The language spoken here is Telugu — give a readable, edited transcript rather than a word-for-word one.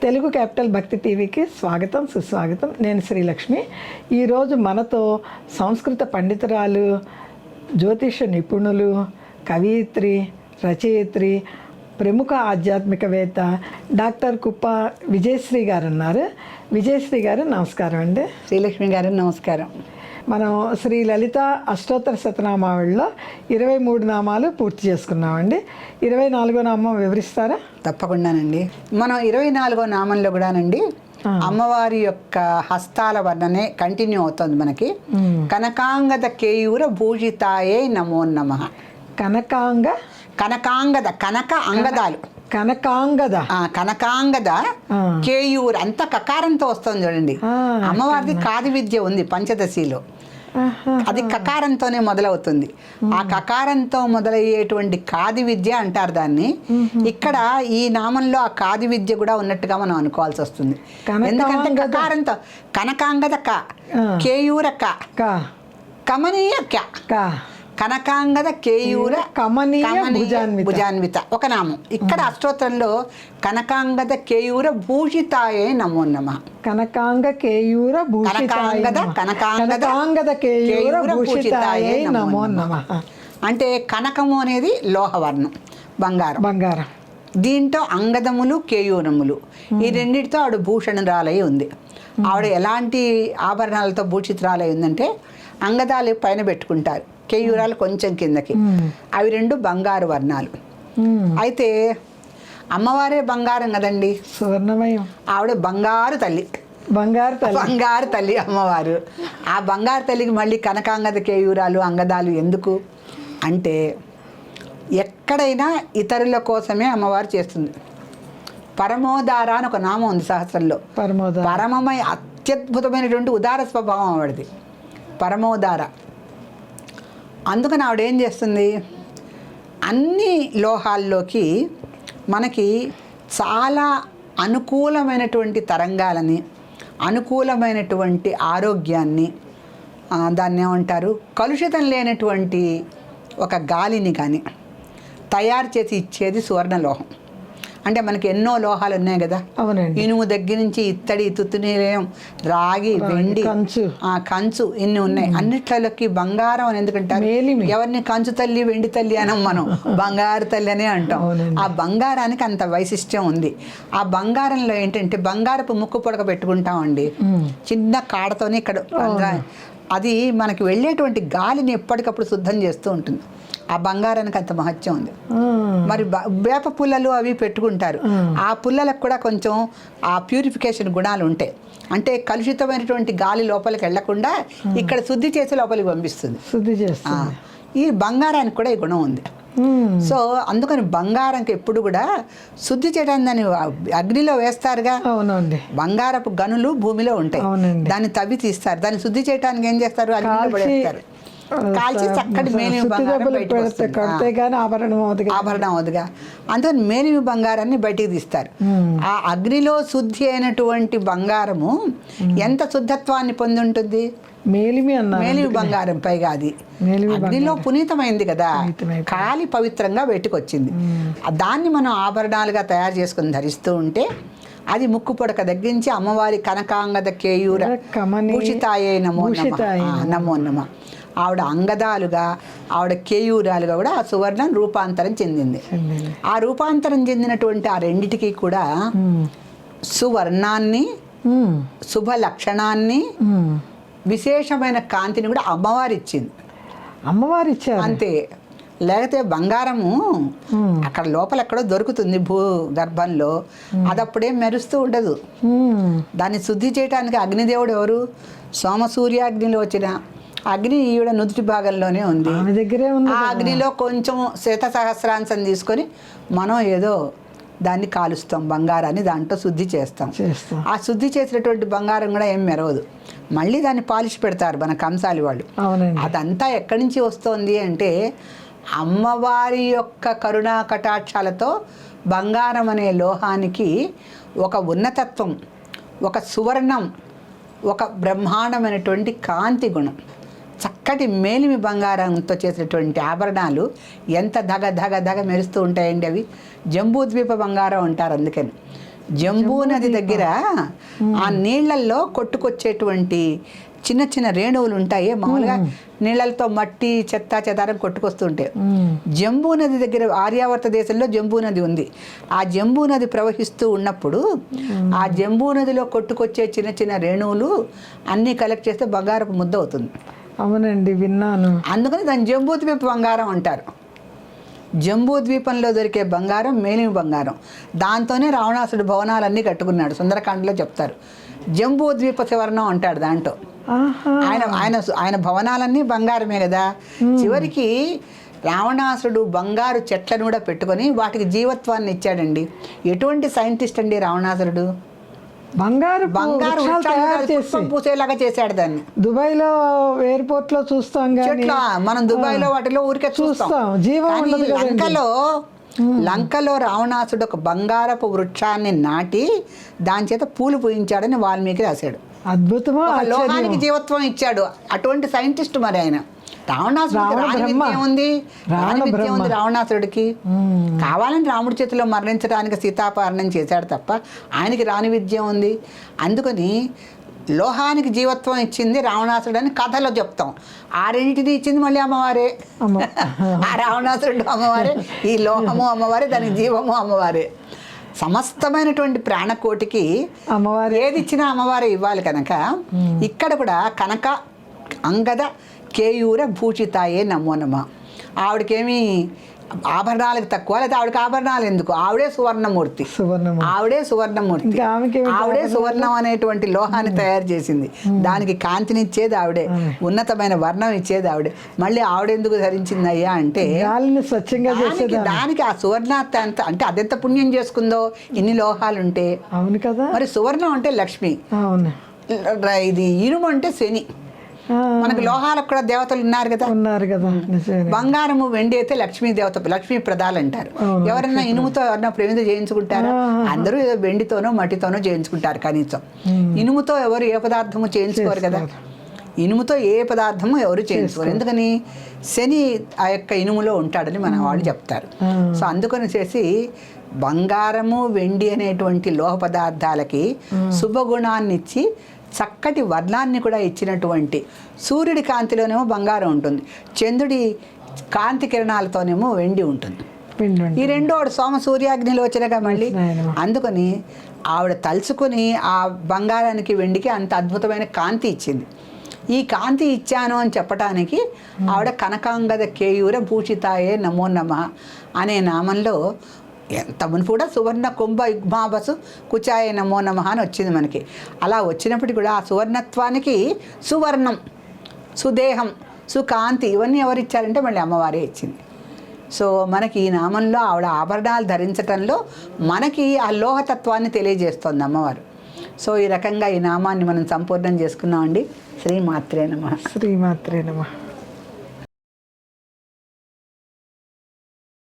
తెలుగు క్యాపిటల్ భక్తి టీవీకి స్వాగతం సుస్వాగతం. నేను శ్రీలక్ష్మి. ఈరోజు మనతో సంస్కృత పండితురాలు, జ్యోతిష నిపుణులు, కవయిత్రి, రచయిత్రి, ప్రముఖ ఆధ్యాత్మికవేత్త డాక్టర్ కుప్ప విజయశ్రీ గారు ఉన్నారు. విజయశ్రీ గారు నమస్కారం అండి. శ్రీలక్ష్మి గారు నమస్కారం. మనం శ్రీ లలిత అష్టోత్తర శతనామావళిలో 23 నామాలు పూర్తి చేసుకున్నామండి. 24వ నామం వివరిస్తారా? తప్పకుండానండి. మనం 24వ నామంలో కూడానండి అమ్మవారి యొక్క హస్తాల వర్ణనే కంటిన్యూ అవుతుంది మనకి. కనకాంగద కేయూర భూషితాయే నమో నమః. కనకాంగద కనక అంగదాలు కనకాంగద కేయూర్ అంత కకారంతో వస్తుంది చూడండి. అమ్మవారిది కాది విద్య ఉంది పంచదశిలో, అది కకారంతోనే మొదలవుతుంది. ఆ కకారంతో మొదలయ్యేటువంటి కాది విద్య అంటారు దాన్ని. ఇక్కడ ఈ నామంలో ఆ కాది విద్య కూడా ఉన్నట్టుగా మనం అనుకోవాల్సి వస్తుంది. ఎందుకంటే కకారంతో కనకాంగద కేయూర కమనీయ కనకాంగద కేయూర భుజాన్విత ఒక నామం. ఇక్కడ అష్టోత్తరంలో కనకాంగద కేయూర భూషితాయే నమో నమః. కనకాంగద కేయూర భూషితాయే నమో నమః. అంటే కనకము అనేది లోహవర్ణం, బంగారం. దీంట్లో అంగదములు కేయూరములు ఈ రెండింటితో ఆవిడ భూషణురాలై ఉంది. ఆవిడ ఎలాంటి ఆభరణాలతో భూషితురాలై ఉందంటే, అంగదాలు పైన పెట్టుకుంటారు, కేయూరాలు కొంచెం కిందకి. అవి రెండు బంగారు వర్ణాలు. అయితే అమ్మవారే బంగారం కదండి, స్వర్ణమయం. ఆవిడ బంగారు తల్లి అమ్మవారు. ఆ బంగారు తల్లికి మళ్ళీ కనకాంగద కేయూరాలు అంగదాలు ఎందుకు అంటే, ఎక్కడైనా ఇతరుల కోసమే అమ్మవారు చేస్తుంది. పరమోదార అని ఒక నామం ఉంది సహస్రంలో. పరమమై అత్యద్భుతమైనటువంటి ఉదార స్వభావం ఆవిడది, పరమోదార. అందుకని ఆవిడ ఏం చేస్తుంది, అన్ని లోహాల్లోకి మనకి చాలా అనుకూలమైనటువంటి తరంగాలని, అనుకూలమైనటువంటి ఆరోగ్యాన్ని, దాన్ని ఏమంటారు, కలుషితం లేనటువంటి ఒక గాలిని కానీ తయారు చేసి ఇచ్చేది సువర్ణలోహం. అంటే మనకి ఎన్నో లోహాలు ఉన్నాయి కదా. ఇనుము దగ్గర నుంచి ఇత్తడి, తుత్తునీలయం, రాగి, వెండి, కంచు ఇన్ని ఉన్నాయి. అన్నిట్లలోకి బంగారం అని ఎందుకంటారు, ఎవరిని కంచు తల్లి వెండి తల్లి అనం, మనం బంగారు తల్లి అనే అంటాం. ఆ బంగారానికి అంత వైశిష్ట్యం ఉంది. ఆ బంగారంలో ఏంటంటే బంగారపు ముక్కు పొడక పెట్టుకుంటామండి, చిన్న కాడతోనే. ఇక్కడ అది మనకి వెళ్ళేటువంటి గాలిని ఎప్పటికప్పుడు శుద్ధం చేస్తూ ఉంటుంది. ఆ బంగారానికి అంత మహత్యం ఉంది. మరి వేప పుల్లలు అవి పెట్టుకుంటారు. ఆ పుల్లలకు కూడా కొంచెం ఆ ప్యూరిఫికేషన్ గుణాలు ఉంటాయి. అంటే కలుషితమైనటువంటి గాలి లోపలికి వెళ్లకుండా ఇక్కడ శుద్ధి చేసి లోపలికి పంపిస్తుంది. ఈ బంగారానికి కూడా ఈ గుణం ఉంది. సో అందుకని బంగారంకి ఎప్పుడు కూడా శుద్ధి చేయడానికి దాన్ని అగ్నిలో వేస్తారుగా. బంగారపు గనులు భూమిలో ఉంటాయి, దాన్ని తవ్వి తీస్తారు. దాన్ని శుద్ధి చేయడానికి ఏం చేస్తారు, అగ్నిలో పడేస్తారు. కాల్చి చక్కటి మేలిమి బంగారం ఆభరణం అవుదుగా. అందుకని మేలిమి బంగారాన్ని బయటికి తీస్తారు. ఆ అగ్నిలో శుద్ధి అయినటువంటి బంగారము ఎంత శుద్ధత్వాన్ని పొంది ఉంటుంది, మేలిమి బంగారం. పైగా అది అగ్నిలో పునీతమైంది కదా, కాలి పవిత్రంగా బయటకు దాన్ని మనం ఆభరణాలుగా తయారు చేసుకుని ధరిస్తూ ఉంటే, అది ముక్కు పొడక దగ్గర నుంచి అమ్మవారి కనకాంగద కేయూర భూషితాయే నమో నమః. ఆవిడ అంగదాలుగా, ఆవిడ కేయూరాలుగా కూడా ఆ సువర్ణం రూపాంతరం చెందింది. ఆ రూపాంతరం చెందినటువంటి ఆ రెండిటికి కూడా సువర్ణాన్ని, శుభ లక్షణాన్ని, విశేషమైన కాంతిని కూడా అమ్మవారు ఇచ్చింది. అంతే. లేకపోతే బంగారము అక్కడ లోపల ఎక్కడో దొరుకుతుంది భూ గర్భంలో, అదప్పుడే మెరుస్తూ ఉండదు. దాన్ని శుద్ధి చేయడానికి అగ్నిదేవుడు ఎవరు, సోమసూర్యాగ్నిలో వచ్చిన అగ్ని ఈవిడ నుదుటి భాగంలోనే ఉంది. ఆ అగ్నిలో కొంచెం శత సహస్రాంశం తీసుకొని మనం ఏదో దాన్ని కాలుస్తాం, బంగారాన్ని దాంట్లో శుద్ధి చేస్తాం. ఆ శుద్ధి చేసినటువంటి బంగారం కూడా ఏం మెరవదు. మళ్ళీ దాన్ని పాలిష్ పెడతారు మన కంసాలి వాళ్ళు. అదంతా ఎక్కడి నుంచి వస్తుంది అంటే, అమ్మవారి యొక్క కరుణా కటాక్షాలతో బంగారం అనే లోహానికి ఒక ఉన్నతత్వం, ఒక సువర్ణం, ఒక బ్రహ్మాండమైనటువంటి కాంతి గుణం. చక్కటి మేలిమి బంగారంతో చేసినటువంటి ఆభరణాలు ఎంత ధగ ధగ ధగ మెరుస్తూ ఉంటాయండి. అవి జంబూద్వీప బంగారం అంటారు. అందుకని జంబూ నది దగ్గర ఆ నీళ్ళల్లో కొట్టుకొచ్చేటువంటి చిన్న చిన్న రేణువులు ఉంటాయి. మామూలుగా నీళ్ళతో మట్టి చెత్త చెదారం కొట్టుకొస్తుంటాయి. జంబూ నది దగ్గర ఆర్యావర్త దేశంలో జంబూ నది ఉంది. ఆ జంబూ నది ప్రవహిస్తూ ఉన్నప్పుడు ఆ జంబూ నదిలో కొట్టుకొచ్చే చిన్న చిన్న రేణువులు అన్నీ కలెక్ట్ చేస్తే బంగారపు ముద్ద అవుతుంది. అవునండి, విన్నాను. అందుకని దాన్ని జంబూద్వీప బంగారం అంటారు. జంబూ ద్వీపంలో దొరికే బంగారం మేలిమి బంగారం. దాంతోనే రావణాసుడు భవనాలన్నీ కట్టుకున్నాడు. సుందరకాండలో చెప్తారు. జంబూ ద్వీప సువర్ణం అంటాడు దాంట్లో. ఆయన ఆయన ఆయన భవనాలన్నీ బంగారమే కదా. చివరికి రావణాసుడు బంగారు చెట్లను కూడా పెట్టుకొని వాటికి జీవత్వాన్ని ఇచ్చాడండి. ఎటువంటి సైంటిస్ట్ అండి రావణాసురుడు. బంగారు పుష్పం పూసేలాగా చేశాడు దాన్ని. దుబాయ్ లో ఎయిర్పోర్ట్ లో చూస్తాం, మనం దుబాయ్ లో వాటిలో ఊరికే చూస్తాం. లంకలో రావణాసుడు ఒక బంగారపు వృక్షాన్ని నాటి దాని చేత పూలు పూయించాడని వాల్మీకి రాశాడు. అద్భుతమా, లోహానికి జీవత్వం ఇచ్చాడు. అటువంటి సైంటిస్ట్ మరి ఆయన. రావణాసురుడికి ఉంది రావణాసురుడికి. కావాలని రాముడి చేతిలో మరణించడానికి సీతాపహరణం చేశాడు తప్ప ఆయనకి రాని విద్య ఉంది. అందుకని లోహానికి జీవత్వం ఇచ్చింది రావణాసురుడు అని కథలో చెప్తాం. ఆ రెండింటిని ఇచ్చింది మళ్ళీ అమ్మవారే. ఆ రావణాసురుడు అమ్మవారే, ఈ లోహము అమ్మవారే, దానికి జీవము అమ్మవారే. సమస్తమైనటువంటి ప్రాణకోటికి అమ్మవారు ఏది ఇచ్చినా అమ్మవారే ఇవ్వాలి కనుక ఇక్కడ కూడా కనక అంగద కేయూర భూషితాయే నమో నమ. ఆవిడకేమి ఆభరణాలకు తక్కువ, లేదా ఆవిడకి ఆభరణాలు ఎందుకు? ఆవిడే సువర్ణమూర్తి. ఆవిడే సువర్ణమూర్తి. ఆవిడే సువర్ణం అనేటువంటి లోహాన్ని తయారు చేసింది. దానికి కాంతినిచ్చేది ఆవిడే, ఉన్నతమైన వర్ణం ఇచ్చేది ఆవిడే. మళ్ళీ ఆవిడెందుకు ధరించింది అయ్యా అంటే దానికి ఆ సువర్ణాత్త అంత అంటే అదెంత పుణ్యం చేసుకుందో ఇన్ని లోహాలుంటే. అవును కదా. మరి సువర్ణం అంటే లక్ష్మి, ఇది ఇనుము అంటే శని. మనకు లోహాలకు కూడా దేవతలు ఉన్నారు కదా. బంగారము వెండి అయితే లక్ష్మీ దేవత, లక్ష్మీ ప్రదాలు అంటారు. ఎవరైనా ఇనుముతో ఎవరైనా ప్రమిద చేయించుకుంటారా? అందరూ ఏదో వెండితోనో మట్టితోనో చేయించుకుంటారు కనీసం. ఇనుముతో ఎవరు ఏ పదార్థము చేయించుకోరు కదా. ఇనుముతో ఏ పదార్థము ఎవరు చేయించుకోరు. ఎందుకని? శని ఆ యొక్క ఇనుములో ఉంటాడని మన వాళ్ళు చెప్తారు. సో అందుకని చేసి బంగారము వెండి అనేటువంటి లోహ పదార్థాలకి శుభగుణాన్ని ఇచ్చి చక్కటి వర్ణాన్ని కూడా ఇచ్చినటువంటి సూర్యుడి కాంతిలోనేమో బంగారం ఉంటుంది, చంద్రుడి కాంతి కిరణాలతోనేమో వెండి ఉంటుంది. ఈ రెండు ఆవిడ సోమ సూర్యాగ్నిలో వచ్చినగా మళ్ళీ. అందుకని ఆవిడ తలుచుకుని ఆ బంగారానికి వెండికి అంత అద్భుతమైన కాంతి ఇచ్చింది. ఈ కాంతి ఇచ్చాను అని చెప్పటానికి ఆవిడ కనకాంగద కేయూర భూషితాయే నమో నమ అనే నామంలో ఎంత మునుపు కూడా సువర్ణ కుంభ యుగ్మాబసు కుచాయ నమో నమ అని వచ్చింది మనకి. అలా వచ్చినప్పటికీ కూడా ఆ సువర్ణత్వానికి సువర్ణం, సుదేహం, సుకాంతి ఇవన్నీ ఎవరిచ్చారంటే మళ్ళీ అమ్మవారే ఇచ్చింది. సో మనకి ఈ నామంలో ఆవిడ ఆభరణాలు ధరించటంలో మనకి ఆ లోహతత్వాన్ని తెలియజేస్తోంది అమ్మవారు. సో ఈ రకంగా ఈ నామాన్ని మనం సంపూర్ణం చేసుకున్నామండి. శ్రీమాత్రే నమః. శ్రీమాత్రే నమః.